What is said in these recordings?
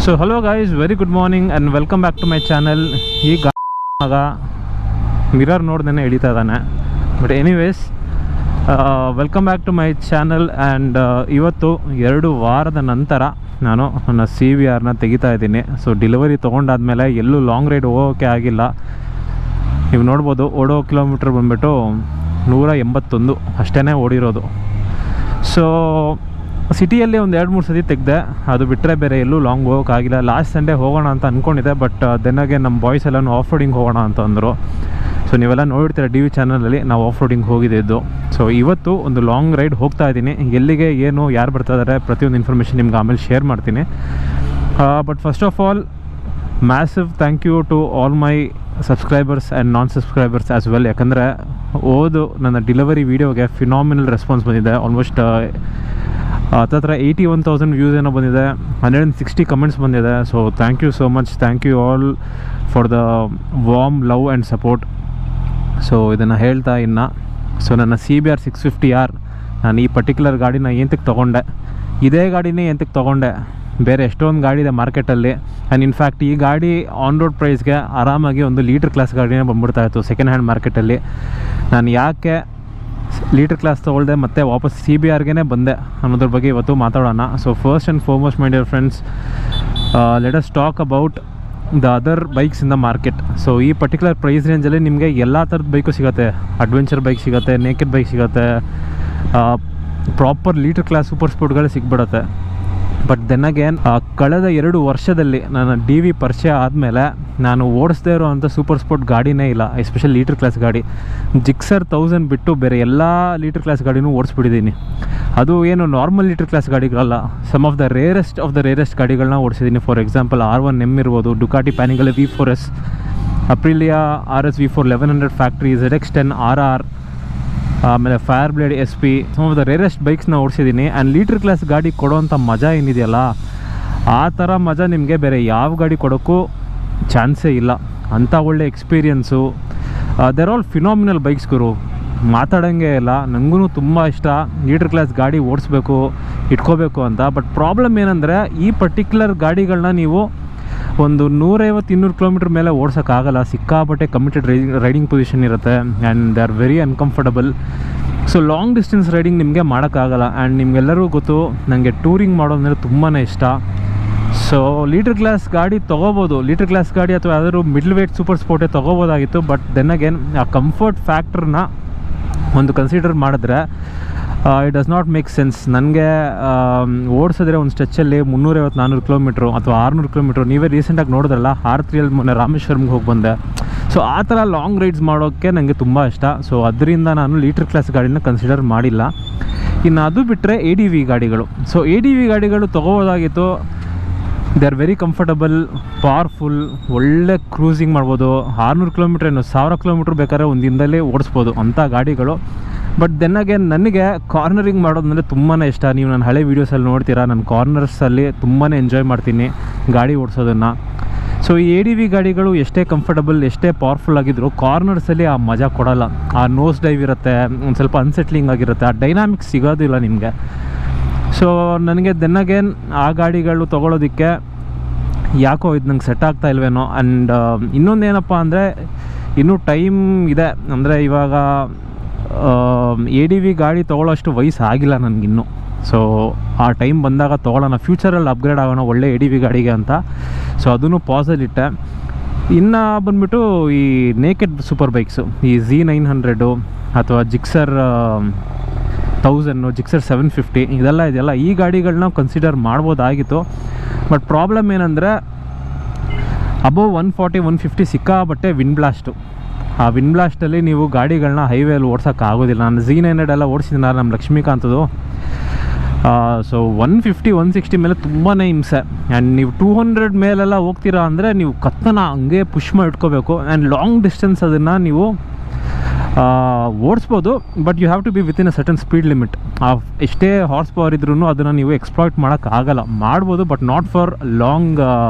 So hello guys, very good morning and welcome back to my channel. ಈಗ mirror ನೋಡ್ದೇ ಹಿಡಿತಾ ಇದ್ದಾನೆ. But anyways, welcome back to my channel. And ಇವತ್ತು 2 ವಾರದ ನಂತರ ನಾನು ನನ್ನ CVRನ ತೆಗಿತಾ ಇದ್ದೀನಿ. ಸೊ ಡೆಲಿವರಿ ತೊಗೊಂಡಾದ್ಮೇಲೆ ಎಲ್ಲೂ ಲಾಂಗ್ ರೈಡ್ ಹೋಗೋಕ್ಕೆ ಆಗಿಲ್ಲ. ನೀವು ನೋಡ್ಬೋದು, ಓಡೋ ಕಿಲೋಮೀಟ್ರ್ ಬಂದುಬಿಟ್ಟು 181 ಅಷ್ಟೇ ಓಡಿರೋದು. ಸೊ ಸಿಟಿಯಲ್ಲಿ ಒಂದು 2-3 ಸತಿ ತೆಗೆದೆ, ಅದು ಬಿಟ್ಟರೆ ಬೇರೆ ಎಲ್ಲೂ ಲಾಂಗ್ ಹೋಗೋಕ್ಕಾಗಿಲ್ಲ. ಲಾಸ್ಟ್ ಸಂಡೇ ಹೋಗೋಣ ಅಂತ ಅಂದ್ಕೊಂಡಿದ್ದೆ, ಬಟ್ ದೆನ್ನಾಗೆ ನಮ್ಮ ಬಾಯ್ಸ್ ಎಲ್ಲನೂ ಆಫ್ ರೋಡಿಂಗ್ ಹೋಗೋಣ ಅಂತ ಅಂದರು. ಸೊ ನೀವೆಲ್ಲ ನೋಡಿರ್ತೀರ DV ಚಾನಲಲ್ಲಿ ನಾವು ಆಫ್ ರೋಡಿಂಗ್ ಹೋಗಿದ್ದು. ಸೊ ಇವತ್ತು ಒಂದು ಲಾಂಗ್ ರೈಡ್ ಹೋಗ್ತಾ ಇದ್ದೀನಿ. ಎಲ್ಲಿಗೆ, ಏನು, ಯಾರು ಬರ್ತಾ ಇದ್ದಾರೆ, ಪ್ರತಿಯೊಂದು ಇನ್ಫಾರ್ಮೇಷನ್ ನಿಮ್ಗೆ ಆಮೇಲೆ ಶೇರ್ ಮಾಡ್ತೀನಿ. But first of all, massive thank you to all my subscribers and non subscribers as well. ಯಾಕಂದರೆ ನನ್ನ ಡೆಲಿವರಿ ವೀಡಿಯೋಗೆ ಫಿನಾಮಿನಲ್ ರೆಸ್ಪಾನ್ಸ್ ಬಂದಿದೆ. ಆಲ್ಮೋಸ್ಟ್ ಹತ್ತಿರ 81,000 ವ್ಯೂಸ್ ಏನೋ ಬಂದಿದೆ, 160 ಕಮೆಂಟ್ಸ್ ಬಂದಿದೆ. So thank you so much. Thank you all for the warm love and support. So ಇದನ್ನು ಹೇಳ್ತಾ ಸೊ ನನ್ನ CBR 650R, ನಾನು ಈ ಪರ್ಟಿಕ್ಯುಲರ್ ಗಾಡಿನ ಏನಕ್ಕೆ ತೊಗೊಂಡೆ, ಇದೇ ಗಾಡಿನೇ ಏನಕ್ಕೆ ತೊಗೊಂಡೆ, ಬೇರೆ ಎಷ್ಟೊಂದು ಗಾಡಿ ಇದೆ ಮಾರ್ಕೆಟಲ್ಲಿ. ಆ್ಯಂಡ್ ಇನ್ಫ್ಯಾಕ್ಟ್ ಈ ಗಾಡಿ ಆನ್ ರೋಡ್ ಪ್ರೈಸ್ಗೆ ಆರಾಮಾಗಿ ಒಂದು ಲೀಟ್ರ್ ಕ್ಲಾಸ್ ಗಾಡಿನೇ ಬಂದ್ಬಿಡ್ತಾಯಿತ್ತು ಸೆಕೆಂಡ್ ಹ್ಯಾಂಡ್ ಮಾರ್ಕೆಟಲ್ಲಿ. ನಾನು ಯಾಕೆ ಲೀಟ್ರ್ ಕ್ಲಾಸ್ ತೊಗೊಳ್ದೆ ಮತ್ತು ವಾಪಸ್ CBRಗೆ ಬಂದೆ ಅನ್ನೋದ್ರ ಬಗ್ಗೆ ಇವತ್ತು ಮಾತಾಡೋಣ. So first and foremost my dear friends, let us talk about the other bikes in the market. So ಈ ಪರ್ಟಿಕ್ಯುಲರ್ ಪ್ರೈಸ್ ರೇಂಜಲ್ಲಿ ನಿಮಗೆ ಎಲ್ಲ ಥರದ ಬೈಕು ಸಿಗುತ್ತೆ. ಅಡ್ವೆಂಚರ್ ಬೈಕ್ ಸಿಗುತ್ತೆ, ನೇಕೆಡ್ ಬೈಕ್ ಸಿಗುತ್ತೆ, ಪ್ರಾಪರ್ ಲೀಟ್ರ್ ಕ್ಲಾಸ್ ಸೂಪರ್ ಸ್ಪೋರ್ಟ್ಗಳೇ ಸಿಗ್ಬಿಡುತ್ತೆ. ಬಟ್ ದೆನ್ ಅಗೇನ್, ಕಳೆದ 2 ವರ್ಷದಲ್ಲಿ ನನ್ನ DV ಪರಿಚಯ ಆದಮೇಲೆ ನಾನು ಓಡಿಸ್ದೇ ಇರೋವಂಥ ಸೂಪರ್ ಸ್ಪೋರ್ಟ್ ಗಾಡಿನೇ ಇಲ್ಲ, ಎಸ್ಪೆಷಲಿ ಲೀಟ್ರ್ ಕ್ಲಾಸ್ ಗಾಡಿ. ಜಿಕ್ಸರ್ 1000 ಬಿಟ್ಟು ಬೇರೆ ಎಲ್ಲ ಲೀಟ್ರ್ ಕ್ಲಾಸ್ ಗಾಡಿನೂ ಓಡಿಸ್ಬಿಟ್ಟಿದ್ದೀನಿ. ಅದು ಏನು ನಾರ್ಮಲ್ ಲೀಟ್ರ್ ಕ್ಲಾಸ್ ಗಾಡಿಗಳಲ್ಲ, ಸಮ್ ಆಫ್ ದ ರೇರೆಸ್ಟ್ ಗಾಡಿಗಳನ್ನ ಓಡಿಸಿದ್ದೀನಿ. ಫಾರ್ ಎಕ್ಸಾಂಪಲ್ R1M ಇರ್ಬೋದು, Ducati Panigale V4S, Aprilia RS V4 1100 factory, ZX10 RR, ಆಮೇಲೆ Fireblade SP, some of the rarest ಬೈಕ್ಸ್ನ ಓಡಿಸಿದ್ದೀನಿ. ಆ್ಯಂಡ್ ಲೀಟ್ರ್ ಕ್ಲಾಸ್ ಗಾಡಿ ಕೊಡೋವಂಥ ಮಜಾ ಏನಿದೆಯಲ್ಲ, ಆ ಥರ ಮಜಾ ನಿಮಗೆ ಬೇರೆ ಯಾವ ಗಾಡಿ ಕೊಡೋಕ್ಕೂ ಚಾನ್ಸೇ ಇಲ್ಲ. ಅಂಥ ಒಳ್ಳೆ experience. They're all phenomenal bikes ಗುರು, ಮಾತಾಡೋಂಗೆ ಇಲ್ಲ. ನನಗೂ ತುಂಬ ಇಷ್ಟ ಲೀಟ್ರ್ ಕ್ಲಾಸ್ ಗಾಡಿ ಓಡಿಸ್ಬೇಕು, ಇಟ್ಕೋಬೇಕು ಅಂತ. ಬಟ್ ಪ್ರಾಬ್ಲಮ್ ಏನಂದರೆ, ಈ ಪರ್ಟಿಕ್ಯುಲರ್ ಗಾಡಿಗಳನ್ನ ನೀವು ಒಂದು 150-200 ಕಿಲೋಮೀಟ್ರ್ ಮೇಲೆ ಓಡ್ಸೋಕ್ಕಾಗಲ್ಲ. ಸಿಕ್ಕಾಪಟ್ಟೆ ಕಮಿಟೆಡ್ ರೈಡಿಂಗ್ ಪೊಸಿಷನ್ ಇರುತ್ತೆ and they are very uncomfortable. So long distance riding ನಿಮಗೆ ಮಾಡೋಕ್ಕಾಗಲ್ಲ. ಆ್ಯಂಡ್ ನಿಮಗೆಲ್ಲರಿಗೂ ಗೊತ್ತು, ನನಗೆ ಟೂರಿಂಗ್ ಮಾಡೋದಂದರೆ ತುಂಬಾ ಇಷ್ಟ. ಸೊ ಲೀಟ್ರ್ ಕ್ಲಾಸ್ ಗಾಡಿ ತೊಗೋಬೋದು, ಲೀಟ್ರ್ ಕ್ಲಾಸ್ ಗಾಡಿ ಅಥವಾ ಯಾವ್ದಾದ್ರು ಮಿಡ್ಲ್ ವೇಟ್ ಸೂಪರ್ ಸ್ಪೋರ್ಟೇ ತೊಗೋಬೋದಾಗಿತ್ತು. ಬಟ್ ದೆನ್ ಅಗೇನ್, ಆ ಕಂಫರ್ಟ್ ಫ್ಯಾಕ್ಟ್ರನ್ನ ಒಂದು ಕನ್ಸಿಡರ್ ಮಾಡಿದ್ರೆ it does not make sense. ನನಗೆ ಓಡಿಸಿದ್ರೆ ಒಂದು ಸ್ಟ್ರೆಚ್ಚಲ್ಲಿ 350-400 ಕಿಲೋಮೀಟ್ರು ಅಥವಾ 600 ಕಿಲೋಮೀಟ್ರು. ನೀವೇ ರೀಸೆಂಟಾಗಿ ನೋಡಿದ್ರಲ್ಲ, R3 ಮೊನ್ನೆ ರಾಮೇಶ್ವರಂಗೆ ಹೋಗಿ ಬಂದೆ. ಸೊ ಆ ಥರ ಲಾಂಗ್ ರೈಡ್ಸ್ ಮಾಡೋಕ್ಕೆ ನನಗೆ ತುಂಬ ಇಷ್ಟ. ಸೊ ಅದರಿಂದ ನಾನು ಲೀಟ್ರ್ ಕ್ಲಾಸ್ ಗಾಡಿನ ಕನ್ಸಿಡರ್ ಮಾಡಿಲ್ಲ. ಇನ್ನು ಅದು ಬಿಟ್ಟರೆ ADV ಗಾಡಿಗಳು. ಸೊ ADV ಗಾಡಿಗಳು ತೊಗೋಬೋದಾಗಿತ್ತು. They are very comfortable, powerful, ಒಳ್ಳೆ ಕ್ರೂಸಿಂಗ್ ಮಾಡ್ಬೋದು. 600 ಕಿಲೋಮೀಟ್ರ್ ಏನು 1000 ಕಿಲೋಮೀಟ್ರ್ ಬೇಕಾದ್ರೆ ಒಂದು ದಿನದಲ್ಲೇ ಓಡಿಸ್ಬೋದು ಅಂಥ ಗಾಡಿಗಳು. ಬಟ್ ದೆನ್ ಅಗೇನ್, ನನಗೆ ಕಾರ್ನರಿಂಗ್ ಮಾಡೋದಂದರೆ ತುಂಬಾ ಇಷ್ಟ. ನೀವು ನನ್ನ ಹಳೆ ವೀಡಿಯೋಸಲ್ಲಿ ನೋಡ್ತೀರಾ, ನಾನು ಕಾರ್ನರ್ಸಲ್ಲಿ ತುಂಬಾ ಎಂಜಾಯ್ ಮಾಡ್ತೀನಿ ಗಾಡಿ ಓಡಿಸೋದನ್ನು. ಸೊ ಈ ADV ಗಾಡಿಗಳು ಎಷ್ಟೇ ಕಂಫರ್ಟಬಲ್, ಎಷ್ಟೇ ಪವರ್ಫುಲ್ ಆಗಿದ್ರು, ಕಾರ್ನರ್ಸಲ್ಲಿ ಆ ಮಜಾ ಕೊಡೋಲ್ಲ. ಆ ನೋಸ್ ಡೈವ್ ಇರುತ್ತೆ, ಒಂದು ಸ್ವಲ್ಪ ಅನ್ಸೆಟ್ಲಿಂಗ್ ಆಗಿರುತ್ತೆ, ಆ ಡೈನಾಮಿಕ್ಸ್ ಸಿಗೋದಿಲ್ಲ ನಿಮಗೆ. ಸೊ ನನಗೆ ದೆನ್ ಅಗೇನ್ ಆ ಗಾಡಿಗಳು ತೊಗೊಳೋದಕ್ಕೆ ಯಾಕೋ ಇದು ನಂಗೆ ಸೆಟ್ ಆಗ್ತಾ ಇಲ್ವೇನೋ. ಆ್ಯಂಡ್ ಇನ್ನೊಂದೇನಪ್ಪ ಅಂದರೆ, ಇನ್ನೂ ಟೈಮ್ ಇದೆ. ಅಂದರೆ ಇವಾಗ ADV ಗಾಡಿ ತೊಗೊಳ್ಳೋಷ್ಟು ವಯಸ್ಸು ಆಗಿಲ್ಲ ನನಗಿನ್ನೂ. ಸೊ ಆ ಟೈಮ್ ಬಂದಾಗ ತೊಗೊಳ್ಳೋಣ, ಫ್ಯೂಚರಲ್ಲಿ ಅಪ್ಗ್ರೇಡ್ ಆಗೋಣ ಒಳ್ಳೆ ADV ಗಾಡಿಗೆ ಅಂತ. ಸೊ ಅದನ್ನು ಪಾಸಲ್ಲಿಟ್ಟೆ. ಇನ್ನು ಬಂದುಬಿಟ್ಟು ಈ ನೇಕೆಡ್ ಸೂಪರ್ ಬೈಕ್ಸು, ಈ Z900 ಅಥವಾ ಜಿಕ್ಸರ್ 1000, ಜಿಕ್ಸರ್ 750 ಇದೆಲ್ಲ ಈ ಗಾಡಿಗಳನ್ನ ಕನ್ಸಿಡರ್ ಮಾಡ್ಬೋದಾಗಿತ್ತು. ಬಟ್ ಪ್ರಾಬ್ಲಮ್ ಏನಂದರೆ, ಅಬೋವ್ 140-150 ಸಿಕ್ಕಾಬಟ್ಟೆ ವಿಂಡ್ ಬ್ಲಾಸ್ಟು. ಆ ವಿಂಡ್ ಬ್ಲಾಸ್ಟಲ್ಲಿ ನೀವು ಗಾಡಿಗಳನ್ನ ಹೈವೇಲಿ ಓಡ್ಸೋಕ್ಕಾಗೋದಿಲ್ಲ. ನಾನು Z900 ಎಲ್ಲ ಓಡಿಸಿದ್ದೀನಿ, ನಮ್ಮ ಲಕ್ಷ್ಮೀಕಾಂತದು. ಸೊ 150-160 ಮೇಲೆ ತುಂಬಾ ಹಿಂಸೆ. ಆ್ಯಂಡ್ ನೀವು 200 ಮೇಲೆಲ್ಲ ಹೋಗ್ತೀರಾ ಅಂದರೆ ನೀವು ಕತ್ತನ ಹಂಗೆ ಪುಷ್ ಮಾಡಿ ಇಟ್ಕೋಬೇಕು. ಆ್ಯಂಡ್ ಲಾಂಗ್ ಡಿಸ್ಟೆನ್ಸ್ ಅದನ್ನು ನೀವು ಓಡಿಸ್ಬೋದು, but you have to be within a certain speed limit. ಎಷ್ಟೇ ಹಾರ್ಸ್ ಪವರ್ ಇದ್ರೂ ಅದನ್ನು ನೀವು ಎಕ್ಸ್ಪ್ಲಾಯ್ಟ್ ಮಾಡೋಕ್ಕಾಗಲ್ಲ. ಮಾಡ್ಬೋದು, but not for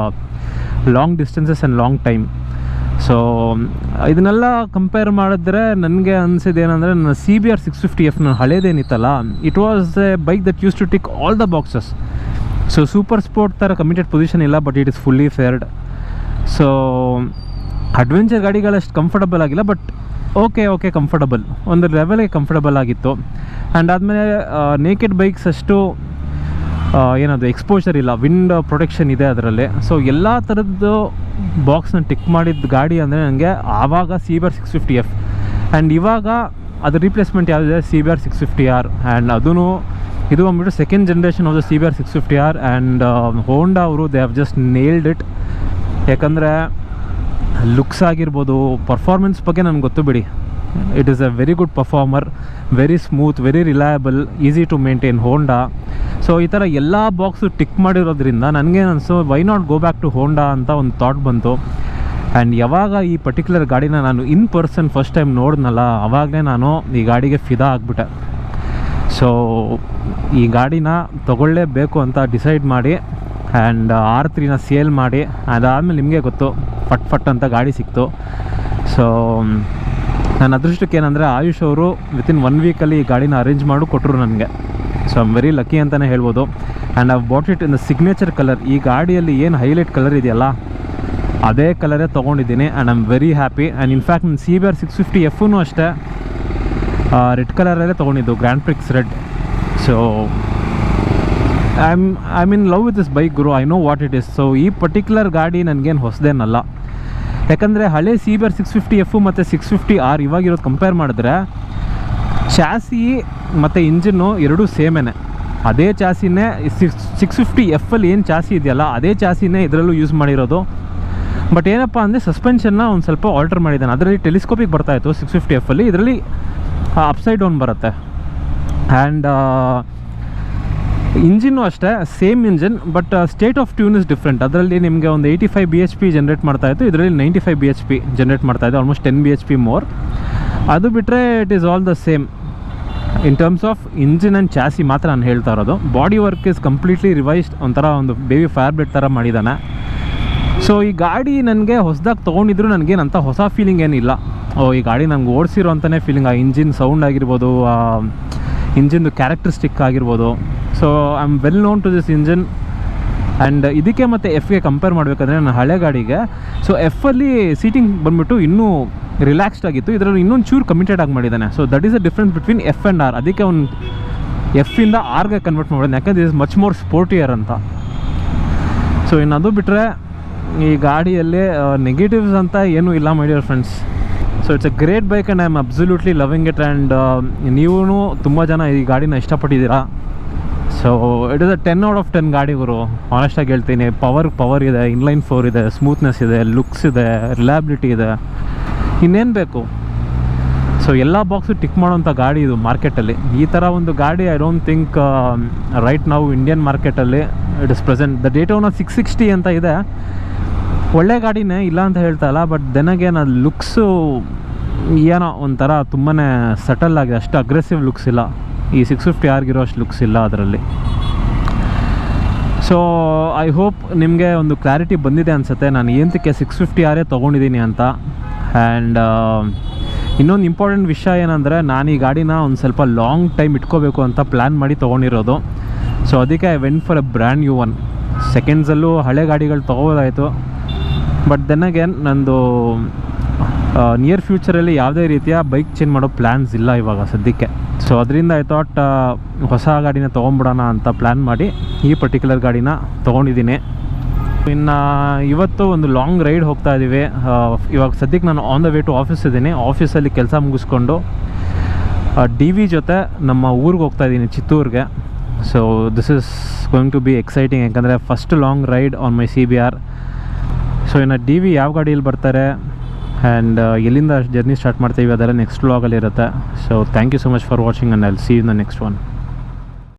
long distances and long time. So ಇದನ್ನೆಲ್ಲ ಕಂಪೇರ್ ಮಾಡಿದ್ರೆ ನನಗೆ ಅನಿಸಿದ್ದು ಏನಂದರೆ, ನನ್ನ CBR 650F ನನ್ನ ಹಳೇದೇನಿತ್ತಲ್ಲ, it was a bike that use to tick all the boxes. So super sport ಥರ ಕಮಿಟೆಡ್ ಪೊಸಿಷನ್ ಇಲ್ಲ, but it is fully faired. So adventure ಗಾಡಿಗಳಷ್ಟು comfortable ಆಗಿಲ್ಲ, ಬಟ್ ಓಕೆ ಕಂಫರ್ಟಬಲ್, ಒಂದು ಲೆವೆಲ್ಗೆ ಕಂಫರ್ಟಬಲ್ ಆಗಿತ್ತು. ಆ್ಯಂಡ್ ಆದಮೇಲೆ naked bikes ಅಷ್ಟು ಏನದು exposure ಇಲ್ಲ, ವಿಂಡ್ ಪ್ರೊಟೆಕ್ಷನ್ ಇದೆ ಅದರಲ್ಲಿ. ಸೊ ಎಲ್ಲ ಥರದ್ದು ಬಾಕ್ಸ್ನ ಟಿಕ್ ಮಾಡಿದ ಗಾಡಿ ಅಂದರೆ ನನಗೆ ಆವಾಗ CBR 650F. ಆ್ಯಂಡ್ ಇವಾಗ ಅದು ರೀಪ್ಲೇಸ್ಮೆಂಟ್ ಯಾವುದಿದೆ, CBR 650R. ಆ್ಯಂಡ್ ಇದು ಬಂದ್ಬಿಟ್ಟು second generation of the CBR 650R. And Honda ಅವರು they have just nailed it. ಯಾಕಂದರೆ ಲುಕ್ಸ್ ಆಗಿರ್ಬೋದು, ಪರ್ಫಾರ್ಮೆನ್ಸ್ ಬಗ್ಗೆ ನನಗೆ ಗೊತ್ತು ಬಿಡಿ, it is a very good performer, very smooth, very reliable, easy to maintain Honda. So ಈ ಥರ ಎಲ್ಲ ಬಾಕ್ಸು ಟಿಕ್ ಮಾಡಿರೋದ್ರಿಂದ ನನಗೇನು ಅನಿಸು, why not go back to Honda ಅಂತ ಒಂದು ಥಾಟ್ ಬಂತು. ಆ್ಯಂಡ್ ಯಾವಾಗ ಈ ಪರ್ಟಿಕ್ಯುಲರ್ ಗಾಡಿನ ನಾನು ಇನ್ ಪರ್ಸನ್ ಫಸ್ಟ್ ಟೈಮ್ ನೋಡಿದ್ನಲ್ಲ, ಆವಾಗಲೇ ನಾನು ಈ ಗಾಡಿಗೆ ಫಿದಾ ಆಗಿಬಿಟ್ಟೆ. ಸೊ ಈ ಗಾಡಿನ ತೊಗೊಳ್ಳೇಬೇಕು ಅಂತ ಡಿಸೈಡ್ ಮಾಡಿ ಆ್ಯಂಡ್ R3ನ ಸೇಲ್ ಮಾಡಿ, ಅದಾದಮೇಲೆ ನಿಮಗೆ ಗೊತ್ತು ಫಟ್ ಅಂತ ಗಾಡಿ ಸಿಕ್ತು. ಸೊ ನನ್ನ ಅದೃಷ್ಟಕ್ಕೆ ಏನಂದರೆ ಆಯುಷ್ ಅವರು ವಿತಿನ್ 1 ವೀಕಲ್ಲಿ ಈ ಗಾಡಿನ ಅರೇಂಜ್ ಮಾಡಿ ಕೊಟ್ಟರು ನನಗೆ. So I am very lucky ಅಂತಲೇ ಹೇಳ್ಬೋದು. And I bought it in the signature colour. ಈ ಗಾಡಿಯಲ್ಲಿ ಏನು ಹೈಲೈಟ್ ಕಲರ್ ಇದೆಯಲ್ಲ, ಅದೇ ಕಲರೇ ತೊಗೊಂಡಿದ್ದೀನಿ. And I am very happy. And in fact ನನ್ನ CBR 650Fನೂ ಅಷ್ಟೇ ರೆಡ್ ಕಲರಲ್ಲೇ ತೊಗೊಂಡಿದ್ದು, grand Prix red. So I mean love with this bike Guru, I know what it is. So ಈ ಪರ್ಟಿಕ್ಯುಲರ್ ಗಾಡಿ ನನಗೇನು ಹೊಸದೇನಲ್ಲ, ಯಾಕಂದರೆ ಹಳೆ CBR 650F ಮತ್ತು 650R ಇವಾಗಿರೋದು ಕಂಪೇರ್ ಮಾಡಿದ್ರೆ ಚಾಸಿ ಮತ್ತು ಇಂಜಿನ್ನು ಎರಡೂ ಸೇಮೇನೆ. ಅದೇ ಚಾಸಿನೇ 650Fಲ್ಲಿ ಏನು ಚಾಸಿ ಇದೆಯಲ್ಲ, ಅದೇ ಚಾಸಿನೇ ಇದರಲ್ಲೂ ಯೂಸ್ ಮಾಡಿರೋದು. ಬಟ್ ಏನಪ್ಪ ಅಂದರೆ ಸಸ್ಪೆನ್ಷನ್ನ ಒಂದು ಸ್ವಲ್ಪ ಆಲ್ಟರ್ ಮಾಡಿದ್ದಾನೆ. ಅದರಲ್ಲಿ ಟೆಲಿಸ್ಕೋಪಿಕ್ ಬರ್ತಾಯಿತ್ತು 650Fಲ್ಲಿ, ಇದರಲ್ಲಿ ಅಪ್ಸೈಡ್ ಡೌನ್ ಬರುತ್ತೆ. ಆ್ಯಂಡ್ ಇಂಜಿನ್ನು ಅಷ್ಟೇ same engine, but state of tune is different. ಅದರಲ್ಲಿ ನಿಮಗೆ ಒಂದು 85 bhp ಜನ್ರೇಟ್ ಮಾಡ್ತಾಯಿತ್ತು, ಇದರಲ್ಲಿ 95 bhp ಜನ್ರೇಟ್ ಮಾಡ್ತಾಯಿತ್ತು, ಆಲ್ಮೋಸ್ಟ್ 10 bhp ಮೋರ್. ಅದು ಬಿಟ್ಟರೆ it is all the same in terms of engine and chassis ಮಾತ್ರ ನಾನು ಹೇಳ್ತಾ ಇರೋದು. Body work is completely revised, ಒಂಥರ ಒಂದು ಬೇಬಿ ಫೈರ್ ಬ್ಲೇಡ್ ಥರ ಮಾಡಿದ್ದಾನೆ. ಸೊ ಈ ಗಾಡಿ ನನಗೆ ಹೊಸದಾಗಿ ತೊಗೊಂಡಿದ್ರು ನನಗೇನಂತ ಹೊಸ ಫೀಲಿಂಗ್ ಏನಿಲ್ಲ. ಈ ಗಾಡಿ ನನಗೆ ಓಡಿಸಿರೋ ಅಂತಲೇ ಫೀಲಿಂಗ್. ಆ ಇಂಜಿನ್ ಸೌಂಡ್ ಆಗಿರ್ಬೋದು, ಇಂಜಿನ್ದು ಕ್ಯಾರೆಕ್ಟರಿಸ್ಟಿಕ್ ಆಗಿರ್ಬೋದು. So I am well known to this engine. And ಇದಕ್ಕೆ ಮತ್ತು Fಗೆ ಕಂಪೇರ್ ಮಾಡಬೇಕಂದ್ರೆ ನನ್ನ ಹಳೆ ಗಾಡಿಗೆ, ಸೊ Fಲ್ಲಿ ಸೀಟಿಂಗ್ ಬಂದುಬಿಟ್ಟು ಇನ್ನೂ ರಿಲ್ಯಾಕ್ಸ್ಡ್ ಆಗಿತ್ತು, ಇದರಲ್ಲಿ ಇನ್ನೊಂದು ಚೂರು ಕಮಿಟೆಡ್ ಆಗಿ ಮಾಡಿದ್ದಾನೆ. So that is the difference between F and R. ಅದಕ್ಕೆ ಅವ್ನು Fಯಿಂದ Rಗೆ ಕನ್ವರ್ಟ್ ಮಾಡಿದ್ದಾನೆ, ಯಾಕಂದರೆ ಇಸ್ ಮಚ್ ಮೋರ್ ಸ್ಪೋರ್ಟಿಯರ್ ಅಂತ. ಸೊ ಇನ್ನು ಅದು ಬಿಟ್ಟರೆ ಈ ಗಾಡಿಯಲ್ಲಿ ನೆಗೆಟಿವ್ಸ್ ಅಂತ ಏನೂ ಇಲ್ಲ my dear friends. So it's a great bike and I am absolutely loving it. And ನೀವೂ ತುಂಬ ಜನ ಈ ಗಾಡಿನ ಇಷ್ಟಪಟ್ಟಿದ್ದೀರಾ. So it is a 10 out of 10 ಗಾಡಿ ಗುರು, ಆನೆಸ್ಟಾಗಿ ಹೇಳ್ತೀನಿ. ಪವರ್ ಇದೆ, ಇನ್ಲೈನ್ 4 ಇದೆ, ಸ್ಮೂತ್ನೆಸ್ ಇದೆ, ಲುಕ್ಸ್ ಇದೆ, ರಿಲಯಬಿಲಿಟಿ ಇದೆ, ಇನ್ನೇನು ಬೇಕು. ಸೊ ಎಲ್ಲ ಬಾಕ್ಸು ಟಿಕ್ ಮಾಡೋಂಥ ಗಾಡಿ ಇದು ಮಾರ್ಕೆಟಲ್ಲಿ. ಈ ಥರ ಒಂದು ಗಾಡಿ ಐ ಡೋಂಟ್ ಥಿಂಕ್ ರೈಟ್ ನಾವು ಇಂಡಿಯನ್ ಮಾರ್ಕೆಟಲ್ಲಿ ಇಟ್ ಇಸ್ ಪ್ರೆಸೆಂಟ್. ದ ಡೇಟೋನ 660 ಅಂತ ಇದೆ, ಒಳ್ಳೆ ಗಾಡಿನೇ ಇಲ್ಲ ಅಂತ ಹೇಳ್ತಾ ಇಲ್ಲ. ಬಟ್ ದೆನಗೇನು ಅದು ಲುಕ್ಸು ಏನೋ ಒಂಥರ ತುಂಬಾ ಸಟಲ್ ಆಗಿದೆ, ಅಷ್ಟು ಅಗ್ರೆಸಿವ್ ಲುಕ್ಸ್ ಇಲ್ಲ. ಈ 650Rಗಿರೋ ಅಷ್ಟು ಲುಕ್ಸ್ ಇಲ್ಲ ಅದರಲ್ಲಿ. ಸೊ ಐ ಹೋಪ್ ನಿಮಗೆ ಒಂದು ಕ್ಲಾರಿಟಿ ಬಂದಿದೆ ಅನಿಸುತ್ತೆ ನಾನು ಏನಕ್ಕೆ 650R ತೊಗೊಂಡಿದ್ದೀನಿ ಅಂತ. ಆ್ಯಂಡ್ ಇನ್ನೊಂದು ಇಂಪಾರ್ಟೆಂಟ್ ವಿಷಯ ಏನಂದರೆ, ನಾನು ಈ ಗಾಡಿನ ಒಂದು ಸ್ವಲ್ಪ ಲಾಂಗ್ ಟೈಮ್ ಇಟ್ಕೋಬೇಕು ಅಂತ ಪ್ಲ್ಯಾನ್ ಮಾಡಿ ತೊಗೊಂಡಿರೋದು. ಸೊ ಅದಕ್ಕೆ I went for a brand new one. ಸೆಕೆಂಡ್ಸಲ್ಲೂ ಹಳೆ ಗಾಡಿಗಳು ತೊಗೋಬೋದಾಯಿತು, ಬಟ್ ದೆನ್ ಅಗೇನ್ ನಂದು ನಿಯರ್ ಫ್ಯೂಚರಲ್ಲಿ ಯಾವುದೇ ರೀತಿಯ ಬೈಕ್ ಚೇಂಜ್ ಮಾಡೋ ಪ್ಲ್ಯಾನ್ಸ್ ಇಲ್ಲ ಇವಾಗ ಸದ್ಯಕ್ಕೆ. ಸೊ ಅದರಿಂದ ಐ ಥಾಟ್ ಹೊಸ ಗಾಡಿನ ತೊಗೊಂಬಿಡೋಣ ಅಂತ ಪ್ಲ್ಯಾನ್ ಮಾಡಿ ಈ ಪರ್ಟಿಕ್ಯುಲರ್ ಗಾಡಿನ ತೊಗೊಂಡಿದ್ದೀನಿ. ಇನ್ನು ಇವತ್ತು ಒಂದು ಲಾಂಗ್ ರೈಡ್ ಹೋಗ್ತಾ ಇದ್ದೀವಿ. ಇವಾಗ ಸದ್ಯಕ್ಕೆ ನಾನು on the way to office ಇದ್ದೀನಿ. ಆಫೀಸಲ್ಲಿ ಕೆಲಸ ಮುಗಿಸ್ಕೊಂಡು DV ಜೊತೆ ನಮ್ಮ ಊರಿಗೆ ಹೋಗ್ತಾ ಇದ್ದೀನಿ, ಚಿತ್ತೂರಿಗೆ. So this is going to be exciting, ಯಾಕಂದರೆ first long ride on my CBR. So ಇನ್ನು DV ಯಾವ ಗಾಡಿಯಲ್ಲಿ ಬರ್ತಾರೆ ಆ್ಯಂಡ್ ಎಲ್ಲಿಂದ ಜರ್ನಿ ಸ್ಟಾರ್ಟ್ ಮಾಡ್ತೀವಿ ಅದೆಲ್ಲ ನೆಕ್ಸ್ಟ್ ವ್ಲಾಗಲ್ಲಿ ಇರುತ್ತೆ. So thank you so much for watching and I will see you in the next one.